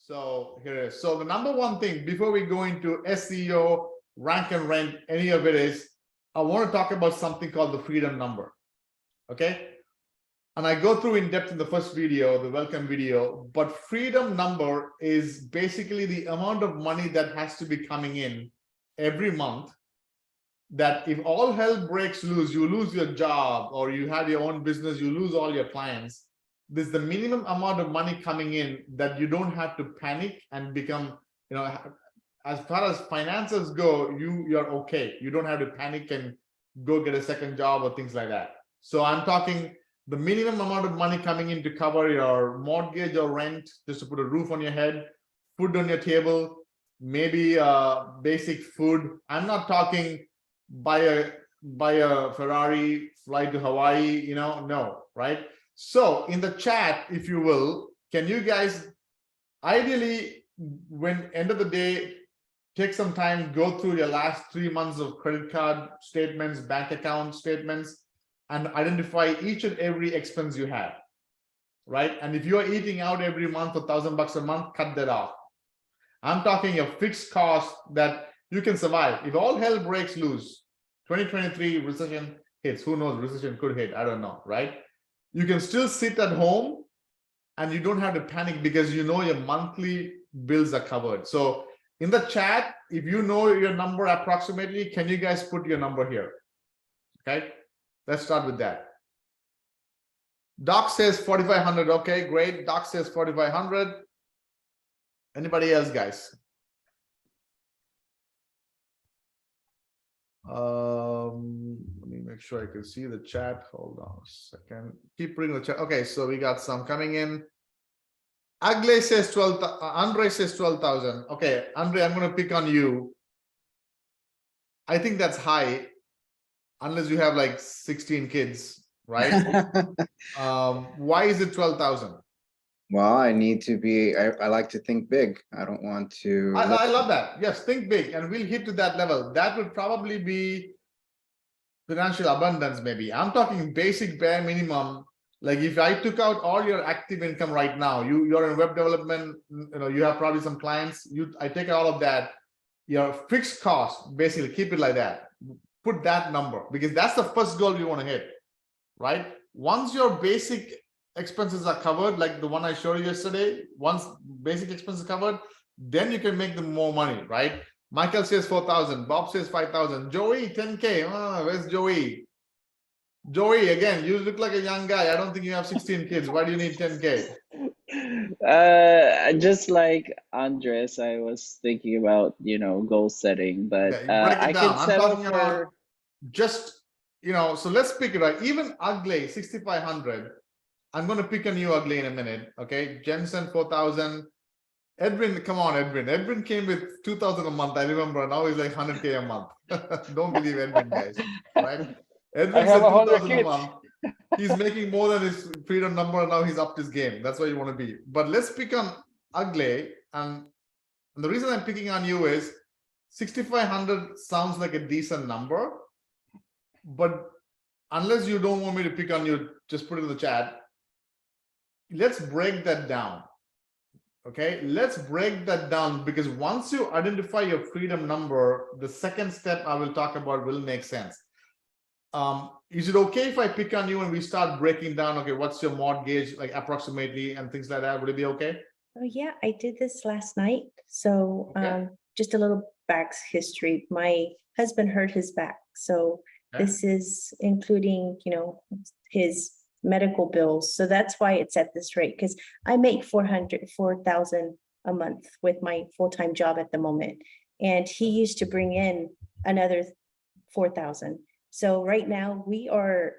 So here it is. So the number one thing before we go into SEO, rank and rent, any of it is, I want to talk about something called the freedom number. Okay. And I go through in depth in the first video, the welcome video, but freedom number is basically the amount of money that has to be coming in every month, that if all hell breaks loose, you lose your job or you have your own business, you lose all your clients. This is the minimum amount of money coming in that you don't have to panic and become, as far as finances go, you're okay. You don't have to panic and go get a second job or things like that. So I'm talking the minimum amount of money coming in to cover your mortgage or rent, just to put a roof on your head, food on your table, maybe basic food. I'm not talking buy a Ferrari, fly to Hawaii, no, right? So in the chat, if you will, can you guys ideally, when end of the day, take some time, go through your last 3 months of credit card statements, bank account statements, and identify each and every expense you have, right? And if you're eating out every month for $1,000 a month, cut that off. I'm talking a fixed cost that you can survive. If all hell breaks loose, 2023 recession hits, who knows, recession could hit, I don't know, right? You can still sit at home and you don't have to panic because you know your monthly bills are covered. So in the chat, if you know your number approximately, can you guys put your number here? Okay, let's start with that. Doc says 4,500. Okay, great. Doc says 4,500. Anybody else, guys? Let me make sure I can see the chat. Hold on a second. Keep reading the chat. Okay, so we got some coming in. 𝐼𝐀𝐂𝐄𝐁𝐎𝐎 says 12. Andre says 12,000. Okay, Andre, I'm going to pick on you. I think that's high, unless you have like 16 kids, right? Why is it 12,000? Well, I need to be, I like to think big. I don't want to. I love that. Yes, think big, and we'll hit to that level. That would probably be financial abundance, maybe. I'm talking basic bare minimum. Like if I took out all your active income right now, you're in web development, you have probably some clients, I take all of that, your fixed cost, basically keep it like that. Put that number, because that's the first goal you want to hit, right? Once your basic expenses are covered, like the one I showed you yesterday, once basic expenses covered, then you can make them more money, right? Michael says 4,000, Bob says 5,000, Joey 10K. Where's Joey? Joey, again, you look like a young guy. I don't think you have 16 kids. Why do you need 10K? Just like Andres, I was thinking about goal setting, but I can settle for just so let's pick it right. Even 𝐼𝐀𝐂𝐄𝐁𝐎𝐎 6,500. I'm going to pick on you, ugly, in a minute. Okay, Jensen 4,000. Edwin, come on, Edwin. Edwin came with 2,000 a month. I remember. Now he's like 100K a month. Don't believe Edwin, guys. Right? Edwin said 2,000 a month. He's making more than his freedom number, and now he's upped his game. That's where you want to be. But let's pick on 𝐼𝐀𝐂𝐄𝐎, and the reason I'm picking on you is 6,500 sounds like a decent number, but unless you don't want me to pick on you, just put it in the chat. Let's break that down. Okay, let's break that down, because once you identify your freedom number, the second step I will talk about will make sense. Is it okay if I pick on you and we start breaking down, okay, what's your mortgage, like approximately, and things like that? Would it be okay? Oh yeah, I did this last night. So just a little back history. My husband hurt his back. So this is including, his medical bills. So that's why it's at this rate, because I make 4,000 a month with my full-time job at the moment. And he used to bring in another 4,000. So right now we are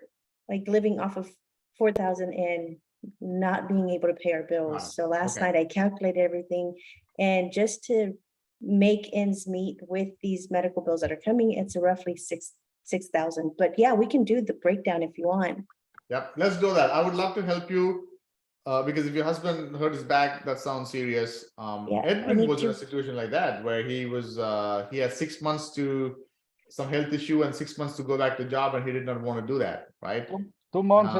like living off of 4,000 and not being able to pay our bills. Wow. So last night I calculated everything, and just to make ends meet with these medical bills that are coming, it's roughly 6,000. But yeah, we can do the breakdown if you want. Yep, let's do that. I would love to help you because if your husband hurt his back, that sounds serious. Edwin was in a situation like that where he had 6 months to some health issue and 6 months to go back to job, and he did not want to do that, right? 2 months.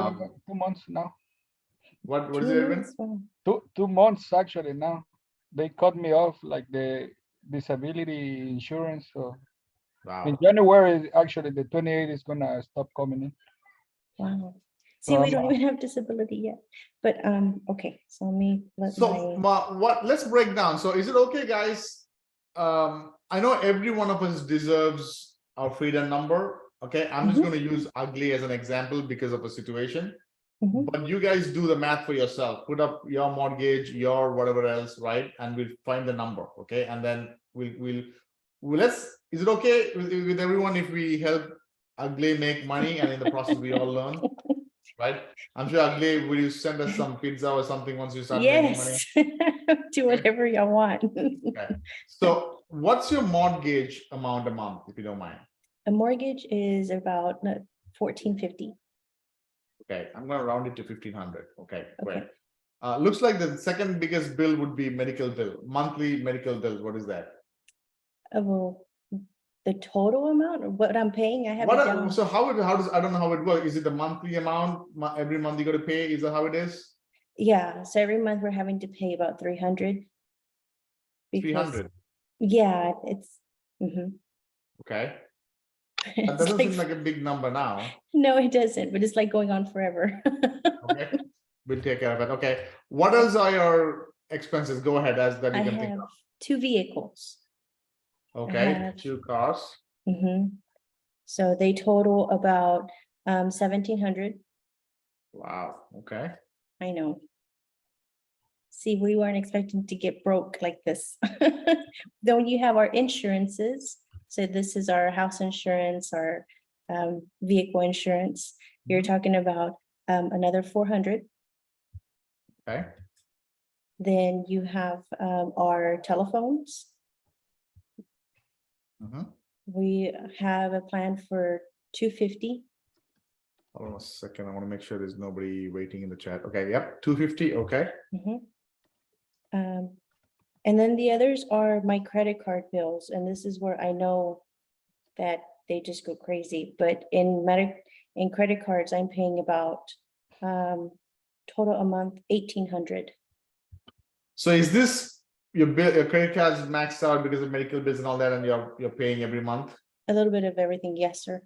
2 months now. What is it, Edwin? 2 months actually now. they cut me off like the disability insurance. So in Wow. January, actually, the 28th is gonna stop coming in. Wow. See, we don't even have disability yet, but okay. So let me let let's break down. So is it okay, guys? I know every one of us deserves our freedom number. Okay, I'm just going to use ugly as an example because of a situation. But you guys do the math for yourself. Put up your mortgage, your whatever else, right? And we'll find the number. Okay, and then we'll let's. Is it okay with everyone if we help ugly make money, and in the process we all learn? Right? I'm sure ugly, will you send us some pizza or something once you start making money? Do whatever you want. Okay. So what's your mortgage amount a month, if you don't mind? A mortgage is about $1,450. Okay, I'm going to round it to 1,500. Okay, great. Looks like the second biggest bill would be medical bill, monthly medical bill. What is that? Well, the total amount or what I'm paying, I have it down. So how does, I don't know how it works. Is it the monthly amount every month you got to pay? Is that how it is? Yeah, so every month we're having to pay about 300. 300. Yeah, it's okay. That doesn't seem like a big number now. No, it doesn't, but it's like going on forever. Okay, we'll take care of it. Okay, what else are your expenses? Go ahead, as that you can think of. 2 vehicles. Okay, 2 cars. So they total about 1,700. Wow. Okay. I know. See, we weren't expecting to get broke like this. Though you have our insurances. So this is our house insurance, our vehicle insurance. You're talking about another 400. Okay. Then you have our telephones. We have a plan for 250. Hold on a second. I want to make sure there's nobody waiting in the chat. Okay. Yep. 250. Okay. And then the others are my credit card bills. And this is where I know that they just go crazy. But in credit cards, I'm paying about total a month, 1,800. So is this your bill? Your credit card is maxed out because of medical bills and all that, and you're paying every month? A little bit of everything, yes, sir.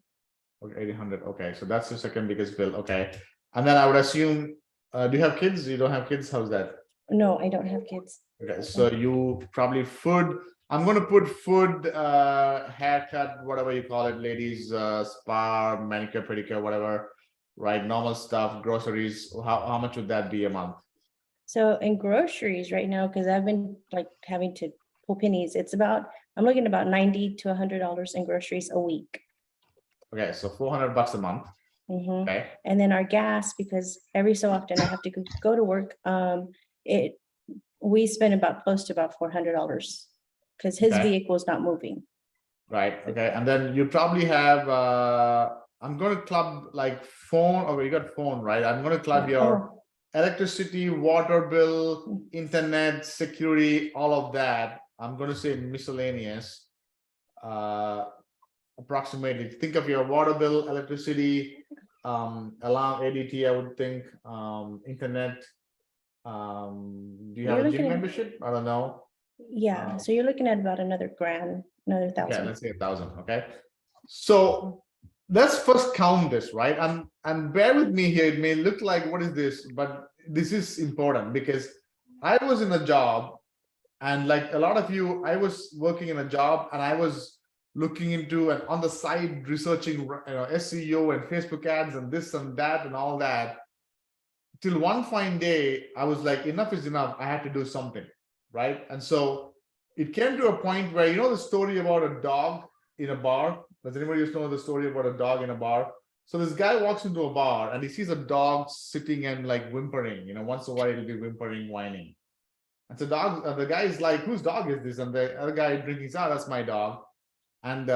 Okay, 1,800. Okay, so that's the second biggest bill. Okay, and then I would assume, do you have kids? You don't have kids? How's that? No, I don't have kids. Okay, so you probably food. I'm going to put food, haircut, whatever you call it, ladies, spa, manicure, pedicure, whatever, right? Normal stuff, groceries. How much would that be a month? So in groceries right now, because I've been like having to pull pennies, I'm looking about $90 to $100 in groceries a week. Okay, so $400 a month. Okay. And then our gas, because every so often I have to go to work. We spend close to about $400 because his vehicle is not moving. Right. Okay. And then you probably have I'm going to club like phone, or you got phone, right? I'm going to club your electricity, water bill, internet, security, all of that. I'm going to say miscellaneous. Approximately, think of your water bill, electricity, alarm, ADT, I would think, internet. Do you have a gym membership? I don't know. Yeah, so you're looking at about another grand, another 1,000. Yeah, let's say 1,000. Okay, so let's first count this, right? And bear with me here. It may look like, what is this? But this is important because I was in a job, and like a lot of you, I was working in a job, and I was looking into and on the side researching, SEO and Facebook ads and this and that and all that. Till one fine day, I was like, enough is enough. I had to do something, right? And so it came to a point where, the story about a dog in a bar. Does anybody just know the story about a dog in a bar? So this guy walks into a bar and he sees a dog sitting and like whimpering. Once in a while it'll be whimpering, whining. And so the guy is like, whose dog is this? And the other guy drinking, that's my dog. And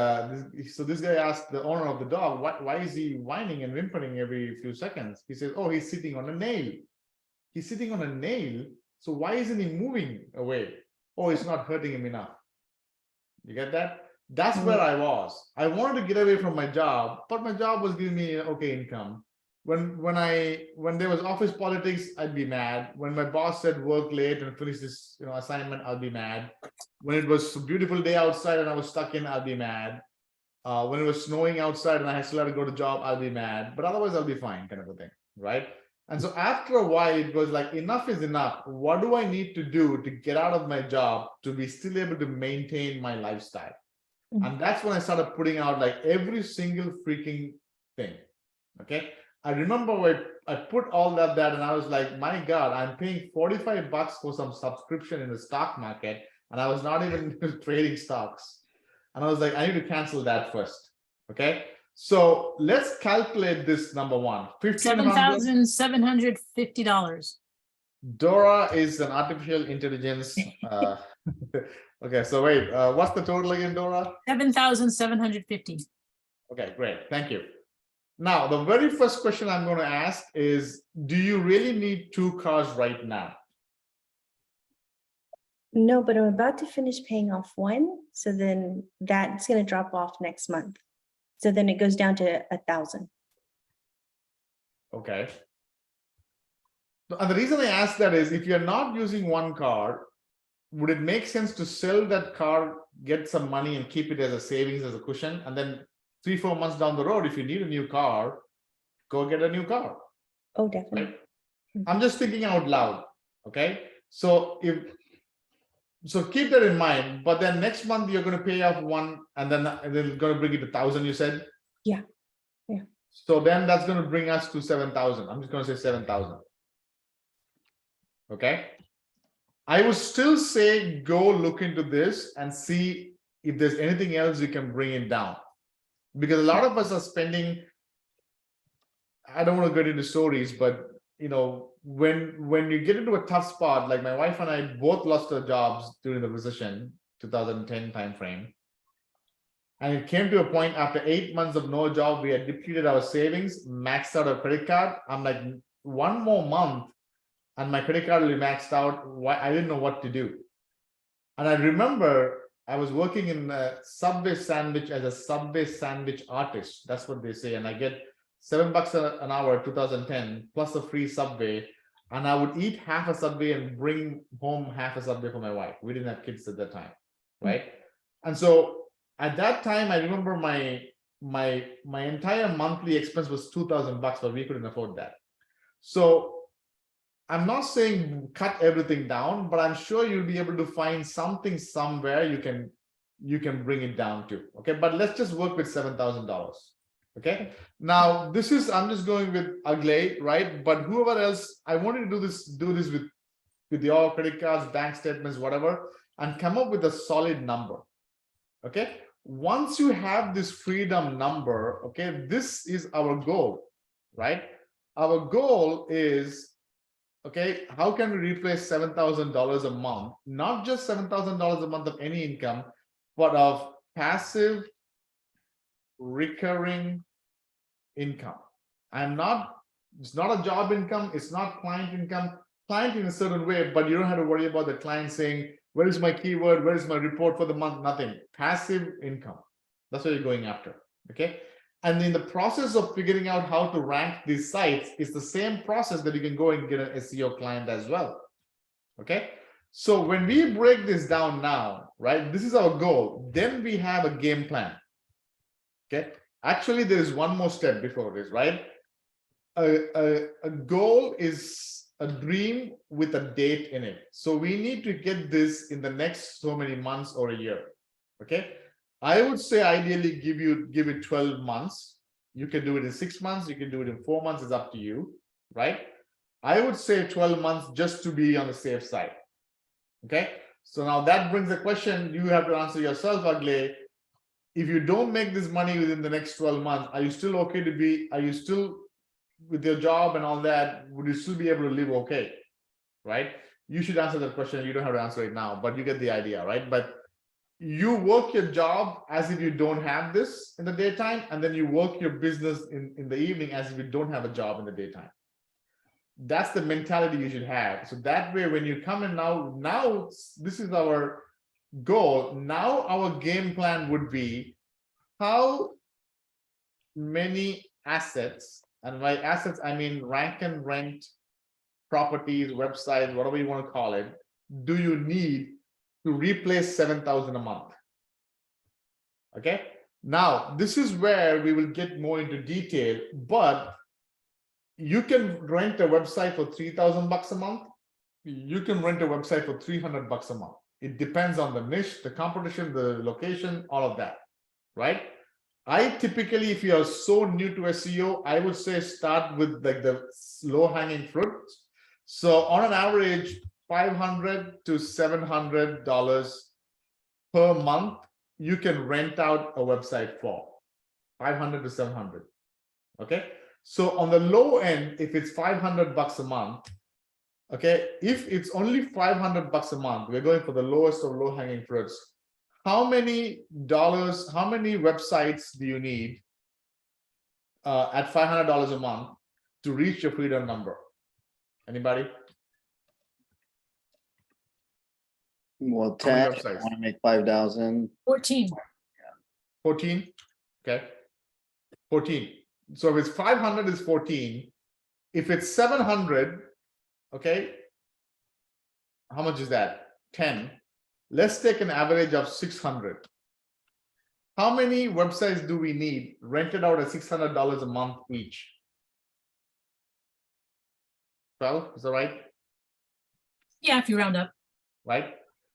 so this guy asked the owner of the dog, why is he whining and whimpering every few seconds? He says, oh, he's sitting on a nail. He's sitting on a nail. So why isn't he moving away? Oh, it's not hurting him enough. You get that? That's where I was. I wanted to get away from my job, but my job was giving me okay income. when there was office politics, I'd be mad. When my boss said work late and finish this assignment, I'll be mad. When it was a beautiful day outside and I was stuck in, I'll be mad. When it was snowing outside and I still had to go to job, I'll be mad. But otherwise, I'll be fine, kind of a thing, right? And so after a while, it was like, enough is enough. What do I need to do to get out of my job to be still able to maintain my lifestyle? And that's when I started putting out like every single freaking thing. Okay. I remember when I put all that and I was like, my God, I'm paying $45 for some subscription in the stock market. And I was not even trading stocks. And I was like, I need to cancel that first. Okay. So let's calculate this number one. $7,750. Dora is an artificial intelligence. Okay, so wait, what's the total again, Dora? 7,750. Okay, great. Thank you. Now, the very first question I'm going to ask is, do you really need 2 cars right now? No, but I'm about to finish paying off one. So then that's going to drop off next month. So then it goes down to 1,000. Okay. And the reason I ask that is, if you're not using 1 car, would it make sense to sell that car, get some money and keep it as a savings, as a cushion? And then 3-4 months down the road, if you need a new car, go get a new car. Oh, definitely. Right? I'm just thinking out loud. Okay. So keep that in mind, but then next month you're going to pay off one and then it's going to bring it to 1,000, you said? Yeah. So then that's going to bring us to 7,000. I'm just going to say 7,000. Okay. I would still say go look into this and see if there's anything else you can bring it down. Because a lot of us are spending, I don't want to get into stories, but when you get into a tough spot, like my wife and I both lost our jobs during the recession, 2010 timeframe. And it came to a point after 8 months of no job, we had depleted our savings, maxed out our credit card. I'm like, 1 more month and my credit card will be maxed out. I didn't know what to do. And I remember I was working in a Subway sandwich as a Subway sandwich artist. That's what they say. And I get $7 an hour, 2010, plus a free Subway. And I would eat half a Subway and bring home half a Subway for my wife. We didn't have kids at that time, right? And so at that time, I remember my entire monthly expense was $2,000, but we couldn't afford that. So I'm not saying cut everything down, but I'm sure you'll be able to find something somewhere you can bring it down to. Okay, but let's just work with $7,000. Okay, now this is, I'm just going with 𝐉𝐿, right? But whoever else, I wanted to do this with your credit cards, bank statements, whatever, and come up with a solid number. Okay, once you have this freedom number, okay, this is our goal, right? Our goal is, okay, how can we replace $7,000 a month? Not just $7,000 a month of any income, but of passive, recurring income. It's not a job income, it's not client income, client in a certain way, but you don't have to worry about the client saying, where is my keyword? Where is my report for the month? Nothing. Passive income. That's what you're going after. Okay. And in the process of figuring out how to rank these sites, it's the same process that you can go and get an SEO client as well. Okay. So when we break this down now, right, this is our goal. Then we have a game plan. Okay. Actually, there is one more step before this, right? A goal is a dream with a date in it. So we need to get this in the next so many months or a year. Okay. I would say ideally give it 12 months. You can do it in 6 months. You can do it in 4 months. It's up to you, right? I would say 12 months just to be on the safe side. Okay. So now that brings the question you have to answer yourself, 𝐉𝐿. If you don't make this money within the next 12 months, are you still okay are you still with your job and all that? Would you still be able to live okay? Right? You should answer that question. You don't have to answer it now, but you get the idea, right? But you work your job as if you don't have this in the daytime, and then you work your business in the evening as if you don't have a job in the daytime. That's the mentality you should have. So that way, when you come in now this is our goal. Now our game plan would be how many assets and by assets, I mean rank and rent, properties, websites, whatever you want to call it, do you need to replace 7,000 a month? Okay. Now, this is where we will get more into detail, but you can rent a website for $3,000 a month. You can rent a website for $300 a month. It depends on the niche, the competition, the location, all of that, right? I typically, if you are so new to SEO, I would say start with like the low-hanging fruits. So on an average, $500 to $700 per month, you can rent out a website for $500 to $700. Okay. So on the low end, if it's $500 a month, okay, if it's only $500 a month, we're going for the lowest of low-hanging fruits. How many websites do you need at $500 a month to reach your freedom number? Anybody? Well, How many 10, I websites? want to make 5,000. 14. 14. Okay. 14. So if it's 500 is 14. If it's 700, okay, how much is that? 10. Let's take an average of 600. How many websites do we need rented out at $600 a month each? 12, is that right? Yeah, if you round up. Right?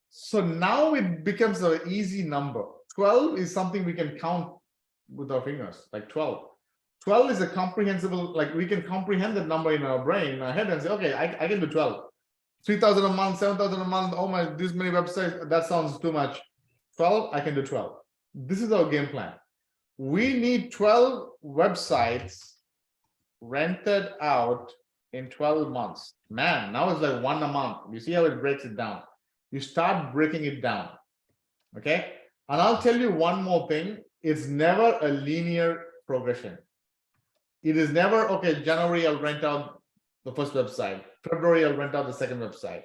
So now it becomes an easy number. 12 is something we can count with our fingers, like 12. 12 is a comprehensible, like we can comprehend that number in our brain, in our head, and say, okay, I can do 12. 3,000 a month, 7,000 a month, oh my, this many websites, that sounds too much. 12, I can do 12. This is our game plan. We need 12 websites rented out in 12 months. Man, now it's like one a month. You see how it breaks it down. You start breaking it down. Okay. And I'll tell you one more thing. It's never a linear progression. It is never, okay, January, I'll rent out the first website. February, I'll rent out the second website.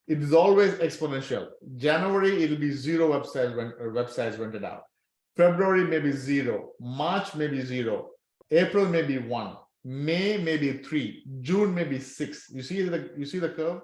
It is always exponential. January, it'll be 0 websites rented out. February, maybe 0. March, maybe 0. April, maybe 1. May, maybe 3. June, maybe 6. You see the curve?